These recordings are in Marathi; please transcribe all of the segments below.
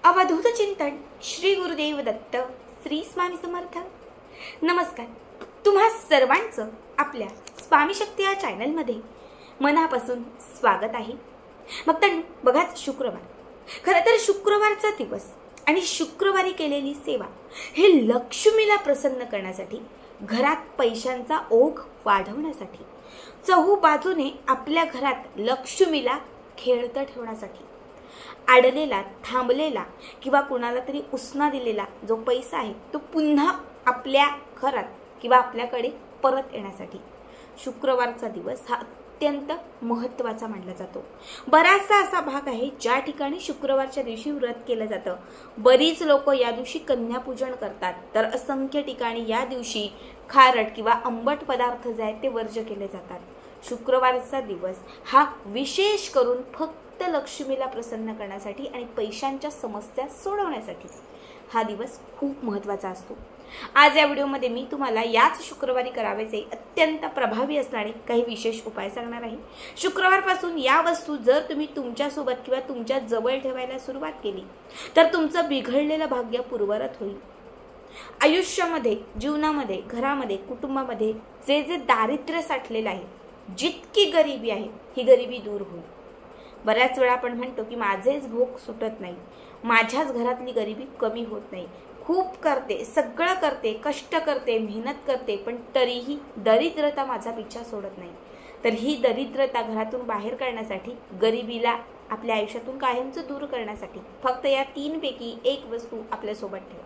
अवधूत चिंतन श्री गुरुदेव दत्त श्री स्वामी समर्थ। नमस्कार, तुम्हा सर्वांचं आपल्या स्वामी शक्ती या चॅनल मध्ये मनापासून स्वागत आहे। मग तर बघाच शुक्रवार, खरं तर शुक्रवारचा दिवस आणि शुक्रवारी केलेली सेवा हे लक्ष्मीला प्रसन्न करण्यासाठी, घरात पैशांचा ओघ वाढवण्यासाठी, चहूबाजूने आपल्या घरात लक्ष्मीला खेळतं ठेवण्यासाठी, अडलेला, थांबलेला किंवा कुणाला तरी उसना दिलेला जो पैसा आहे तो पुन्हा आपल्या घरात किंवा आपल्याकडे परत येण्यासाठी शुक्रवारचा दिवस हा अत्यंत महत्त्वाचा मानला जातो। बराचसा असा भाग आहे ज्या ठिकाणी शुक्रवारच्या दिवशी व्रत केलं जातं। बरीच लोक या दिवशी कन्यापूजन करतात, तर असंख्य ठिकाणी या दिवशी खारट किंवा आंबट पदार्थ जे आहेत ते वर्ज्य केले जातात। शुक्रवारचा दिवस हा विशेष करून फक्त लक्ष्मीला प्रसन्न करण्यासाठी आणि पैशांच्या समस्या सोडवण्यासाठी हा दिवस खूप महत्त्वाचा असतो। आज या व्हिडिओमध्ये मी तुम्हाला याच शुक्रवारी करावयाचे अत्यंत प्रभावी असणारे काही विशेष उपाय सांगणार आहे। शुक्रवारपासून या वस्तू जर तुम्ही तुमच्या सोबत किंवा तुमच्या जवळ ठेवायला सुरुवात केली तर तुमचं बिघडलेलं भाग्य पूर्ववत होईल। आयुष्यामध्ये, जीवनामध्ये, घरामध्ये, कुटुंबामध्ये जे जे दारिद्र्य साठलेलं आहे, जितकी गरिबी आहे ही गरिबी दूर होईल। बऱ्याच वेळा आपण म्हणतो की माझेच भोग सुटत नाही, माझ्याच घरातली गरिबी कमी होत नाही, खूप करते, सगळं करते, कष्ट करते, मेहनत करते, पण तरीही दरिद्रता माझा पिच्छा सोडत नाही। तर ही दरिद्रता घरातून बाहेर काढण्यासाठी, गरिबीला आपल्या आयुष्यातून कायमचं दूर करण्यासाठी फक्त या 3 पैकी एक वस्तू आपल्यासोबत ठेवा।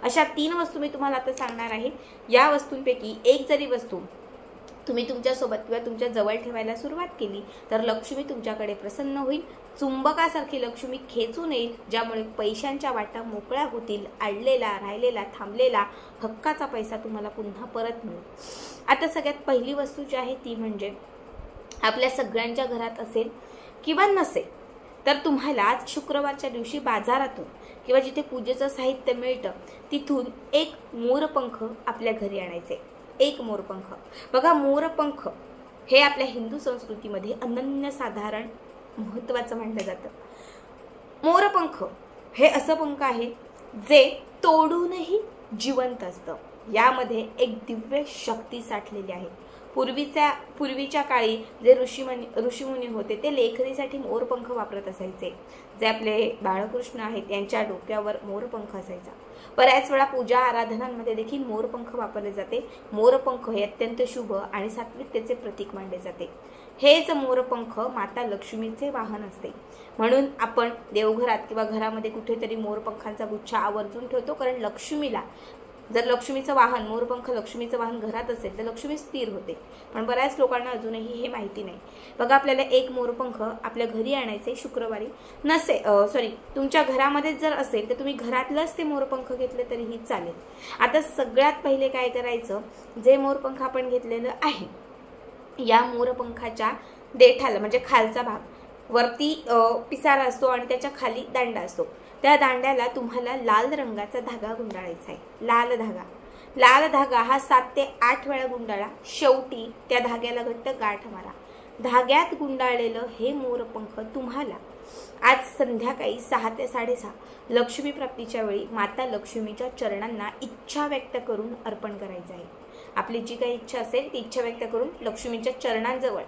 अशा 3 वस्तू मी तुम्हाला आता सांगणार आहे। या वस्तूंपैकी एक जरी वस्तू तुम्ही तुमच्यासोबत किंवा तुमच्या जवळ ठेवायला सुरुवात केली तर लक्ष्मी तुमच्याकडे प्रसन्न होईल, चुंबकासारखी लक्ष्मी खेचून येईल, ज्यामुळे पैशांच्या वाटा मोकळ्या होतील, अडलेला, राहिलेला, थांबलेला हक्काचा पैसा तुम्हाला पुन्हा परत मिळेल। आता सगळ्यात पहिली वस्तू जी आहे ती म्हणजे आपल्या सगळ्यांच्या घरात असेल किंवा नसेल तर तुम्हाला आज शुक्रवारच्या दिवशी बाजारातून किंवा जिथे पूजेचं साहित्य मिळतं तिथून एक मोरपंख आपल्या घरी आणायचे। एक मोरपंख, बघा मोरपंख हे आपल्या हिंदू संस्कृतीमध्ये अनन्यसाधारण महत्त्वाचं मानलं जातं। मोरपंख हे असं पंख आहे जे तोडूनही जिवंत असतं। यामध्ये एक दिव्य शक्ती साठलेली आहे। पूर्वीच्या काळी जे ऋषीमुनी होते ते लेखणीसाठी मोरपंख वापरत असायचे। जे आपले बाळकृष्ण आहेत यांच्या डोक्यावर मोरपंख असायचा। बऱ्याच वेळा पूजा आराधनांमध्ये देखील मोरपंख वापरले जाते। मोरपंख हे अत्यंत शुभ आणि सात्विकतेचे प्रतीक मानले जाते। हेच मोरपंख माता लक्ष्मीचे वाहन असते, म्हणून आपण देवघरात किंवा घरामध्ये कुठेतरी मोरपंखांचा गुच्छ आवर्जून ठेवतो, कारण लक्ष्मीला, जर लक्ष्मीचं वाहन मोरपंख, लक्ष्मीचं वाहन घरात असेल तर लक्ष्मी स्थिर होते। पण बऱ्याच लोकांना अजूनही हे माहिती नाही। बघा, आपल्याला एक मोरपंख आपल्या घरी आणायचे शुक्रवारी। तुमच्या घरामध्ये जर असेल तर तुम्ही घरातलंच ते मोरपंख घेतले तरीही चालेल। आता सगळ्यात पहिले काय करायचं, जे मोरपंख आपण घेतलेलं आहे या मोरपंखाच्या देठाला, म्हणजे खालचा भाग, वरती पिसारा असतो आणि त्याच्या खाली दांडा असतो, त्या दांड्याला तुम्हाला लाल रंगाचा धागा गुंडाळायचा आहे। लाल धागा हा 7 ते 8 वेळा गुंडाळा, शेवटी त्या धाग्याला घट्ट गाठ मारा। धाग्यात गुंडाळलेलं हे मोरपंख तुम्हाला आज संध्याकाळी 6 ते 6:30 लक्ष्मी प्राप्तीच्या वेळी माता लक्ष्मीच्या चरणांना इच्छा व्यक्त करून अर्पण करायचं आहे। आपली जी काही इच्छा असेल ती इच्छा व्यक्त करून लक्ष्मीच्या चरणांजवळ,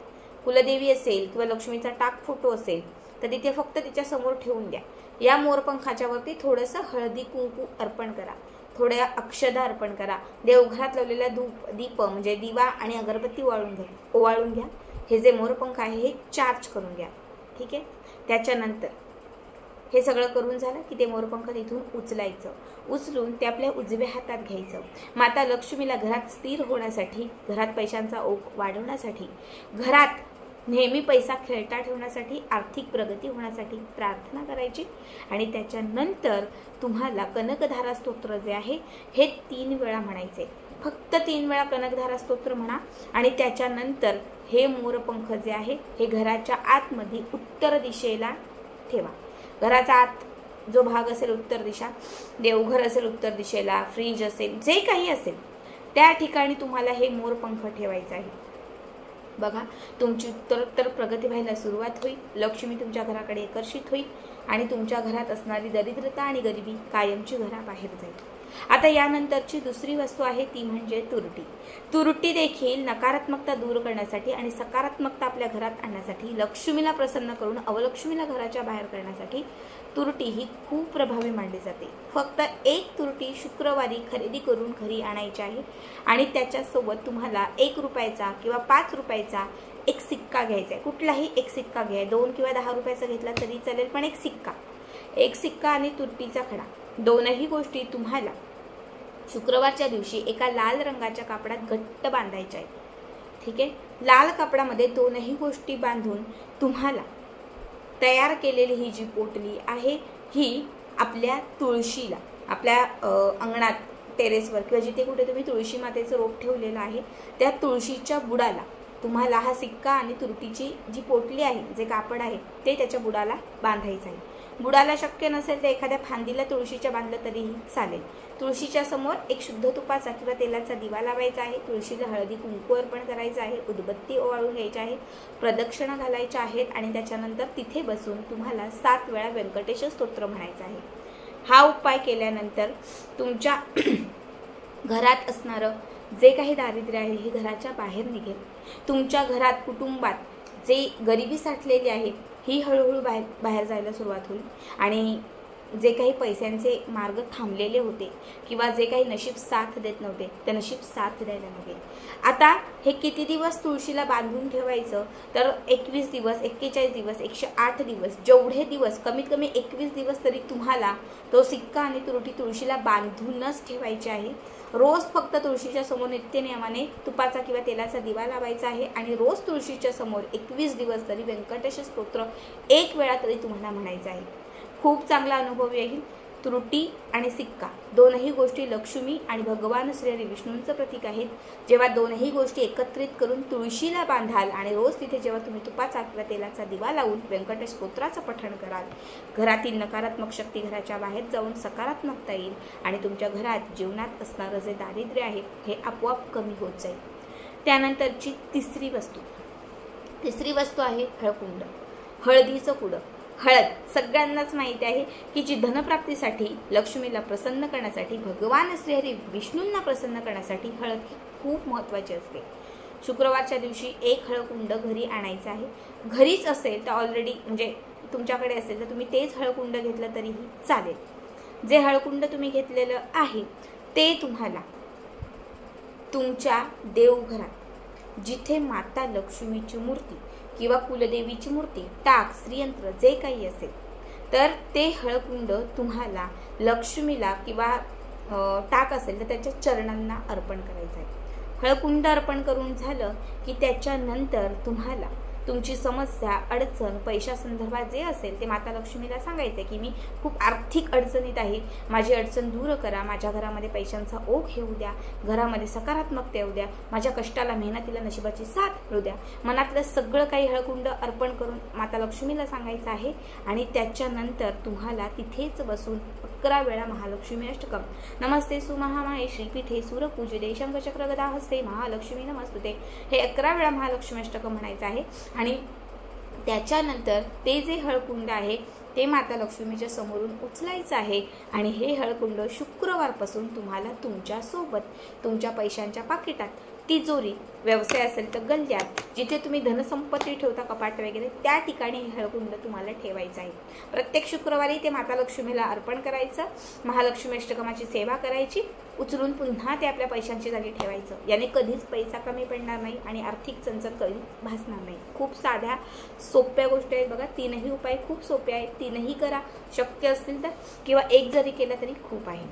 कुलदेवी असेल किंवा लक्ष्मीचा टाक फोटो असेल तर तिथे फक्त तिच्या समोर ठेवून द्या। या मोरपंखाच्या वरती थोडंसं हळदी कुंकू अर्पण करा, थोड्या अक्षदा अर्पण करा, देवघरात लावलेला दीप म्हणजे दिवा आणि अगरबत्ती ओवाळून घ्या। हे जे मोरपंख आहे हे चार्ज करून घ्या, ठीक आहे। त्याच्यानंतर हे सगळं करून झालं की ते मोरपंख तिथून उचलायचं, उचलून ते आपल्या उजव्या हातात घ्यायचं। माता लक्ष्मीला घरात स्थिर होण्यासाठी, घरात पैशांचा ओघ वाढवण्यासाठी, घरात नेहमी पैसा खेळता ठेवण्यासाठी, आर्थिक प्रगती होण्यासाठी प्रार्थना करायची। आणि त्याच्यानंतर तुम्हाला कनकधारा स्तोत्र जे आहे हे 3 वेळा म्हणायचे। फक्त 3 वेळा कनकधारा स्तोत्र म्हणा आणि त्याच्यानंतर हे मोरपंख जे आहे हे घराच्या आतमध्ये उत्तर दिशेला ठेवा। घराचा आत जो भाग असेल उत्तर दिशा, देवघर असेल उत्तर दिशेला, फ्रीज असेल, जे काही असेल त्या ठिकाणी तुम्हाला हे मोरपंख ठेवायचं आहे। बघा, तुमची उत्तरोत्तर प्रगती व्हायला सुरुवात होईल, लक्ष्मी तुमच्या घराकडे आकर्षित होईल आणि तुमच्या घरात असणारी दरिद्रता आणि गरिबी कायमची घराबाहेर जाईल. आता यानंतरची दुसरी वस्तू आहे ती म्हणजे तुरटी. तुरटी देखील नकारात्मकता दूर करण्यासाठी आणि सकारात्मकता आपल्या घरात आणण्यासाठी, लक्ष्मीला प्रसन्न करून अवलक्ष्मीला घराच्या बाहेर करण्यासाठी तुरटी ही खूप प्रभावी मानली जाते. फक्त एक तुरटी शुक्रवारी खरेदी करून घरी आणायची आहे आणि त्याच्यासोबत तुम्हाला 1 रुपयाचा किंवा 5 रुपयाचा एक सिक्का घ्यायचा आहे. कुठलाही एक सिक्का घ्या, 2 किंवा 10 रुपयाचा घेतला तरी चालेल, पण एक सिक्का आणि तुरटीचा खडा दोनही गोष्टी तुम्हाला शुक्रवारच्या दिवशी एका लाल रंगाच्या कापडात घट्ट बांधायच्या आहेत. ठीक आहे. लाल कापडामध्ये दोनही गोष्टी बांधून तुम्हाला तयार केलेली ही जी पोटली आहे ही आपल्या तुळशीला, आपल्या अंगणात, टेरेसवर किंवा जिथे कुठे तुम्ही तुळशी मातेचं रोप ठेवलेलं आहे त्या तुळशीच्या बुडाला तुम्हाला हा सिक्का आणि तुरटीची जी पोटली आहे, जे कापड आहे ते त्याच्या बुडाला बांधायचं आहे. बुडाला शक्य नसेल तर एखाद्या फांदीला तुळशीच्या बांधलं तरीही चालेल. तुळशीच्या समोर एक शुद्ध तुपाचा किंवा तेलाचा दिवा लावायचा आहे. तुळशीला हळदी कुंकू अर्पण करायचं आहे, उदबत्ती ओवाळून घ्यायची आहे, प्रदक्षिणा घालायच्या आहेत आणि त्याच्यानंतर तिथे बसून तुम्हाला 7 वेळा व्यंकटेश स्तोत्र म्हणायचं आहे. हा उपाय केल्यानंतर तुमच्या घरात असणारं जे काही दारिद्र्य आहे हे घराच्या बाहेर निघेल. तुमच्या घरात, कुटुंबात जे गरिबी साठलेली आहे ही हळूहळू बाहेर जायला सुरुवात होईल आणि जे काही पैशांचे मार्ग थांबलेले होते किंवा जे काही नशीब साथ देत नव्हते ते नशीब साथ द्यायला लागेल. आता हे किती दिवस तुळशीला बांधून ठेवायचं तर 21 दिवस, 41 दिवस, 108 दिवस, जेवढे दिवस, कमीत कमी 21 दिवस तरी तुम्हाला तो सिक्का आणि तुरटी तुळशीला बांधूनच ठेवायचे आहे. रोज फक्त तुळशीच्या समोर नित्यनियमाने तुपाचा किंवा तेलाचा दिवा लावायचा आहे आणि रोज तुळशीच्या समोर 21 दिवस तरी व्यंकटेश स्तोत्र 1 वेळा तरी तुम्हाला म्हणायचं आहे. खूप चांगला अनुभव येईल. तुरटी आणि सिक्का दोनही गोष्टी लक्ष्मी आणि भगवान श्री विष्णूंचं प्रतीक आहेत. जेव्हा दोनही गोष्टी एकत्रित करून तुळशीला बांधाल आणि रोज तिथे जेव्हा तुम्ही तुपाचा किंवा तेलाचा दिवा लावून व्यंकटेश स्तोत्राचं पठण कराल, घरातील नकारात्मक शक्ती घराच्या बाहेर जाऊन सकारात्मकता येईल आणि तुमच्या घरात जीवनात असणारं जे दारिद्र्य आहे हे आपोआप कमी होत जाईल. त्यानंतरची तिसरी वस्तू आहे हळकुंड, हळदीचं कुडं. हळद सगळ्यांनाच माहिती आहे की जी धनप्राप्तीसाठी, लक्ष्मीला प्रसन्न करण्यासाठी, भगवान श्रीहरी विष्णूंना प्रसन्न करण्यासाठी हळद ही खूप महत्त्वाची असते. शुक्रवारच्या दिवशी 1 हळकुंड घरी आणायचं आहे. घरीच असेल तर ऑलरेडी म्हणजे तुमच्याकडे असेल तर तुम्ही तेच हळकुंड घेतलं तरीही चालेल. जे हळकुंड तुम्ही घेतलेलं आहे ते तुम्हाला तुमच्या देवघरात जिथे माता लक्ष्मीची मूर्ती किंवा कुलदेवीची मूर्ती, टाक, श्रीयंत्र जे काही असेल तर ते हळकुंड तुम्हाला लक्ष्मीला किंवा टाक असेल तर त्याच्या चरणांना अर्पण करायचं आहे. हळकुंड अर्पण करून झालं की त्याच्यानंतर तुम्हाला तुमची समस्या, अडचण, पैशासंदर्भात जे असेल ते माता लक्ष्मीला सांगायचं की मी खूप आर्थिक अडचणीत आहे, माझी अडचण दूर करा, माझ्या घरामध्ये पैशांचा ओघ येऊ द्या, घरामध्ये सकारात्मकता येऊ द्या, माझ्या कष्टाला, मेहनतीला नशिबाची साथ मिळू द्या. मनातलं सगळं काही हळकुंड अर्पण करून माता लक्ष्मीला सांगायचं आहे आणि त्याच्यानंतर तुम्हाला तिथेच बसून 11 वेळा महालक्ष्मी अष्टकम, नमस्ते सुमहामाये श्रीपीठे सूरपूजिते शंखचक्र गदा हस्ते महालक्ष्मी नमस्तुते, हे 11 वेळा महालक्ष्मी अष्टकम म्हणायचं आहे. आणि त्याच्यानंतर ते जे हळकुंड आहे ते माता लक्ष्मीच्या समोरून उचलायचं आहे आणि हे हळकुंड शुक्रवारपासून तुम्हाला तुमच्या सोबत, तुमच्या पैशांच्या पाकिटात, तिजोरी, व्यवसाय असेल तर गल्ल्यात, जिथे तुम्ही धनसंपत्ती ठेवता, कपाट वगैरे, त्या ठिकाणी हे हळकुंड तुम्हाला ठेवायचं आहे. प्रत्येक शुक्रवारी ते माता लक्ष्मीला अर्पण करायचं, महालक्ष्मी अष्टकमाची सेवा करायची, उचलून पुन्हा ते आपल्या पैशांची जागी ठेवायचं. याने कधीच पैसा कमी पडणार नाही आणि आर्थिक चणचण कधीच भासणार नाही. खूप साध्या सोप्या गोष्टी आहेत बघा. 3ही उपाय खूप सोपे आहेत. 3ही करा शक्य असतील तर, किंवा एक जरी केला तरी खूप आहे.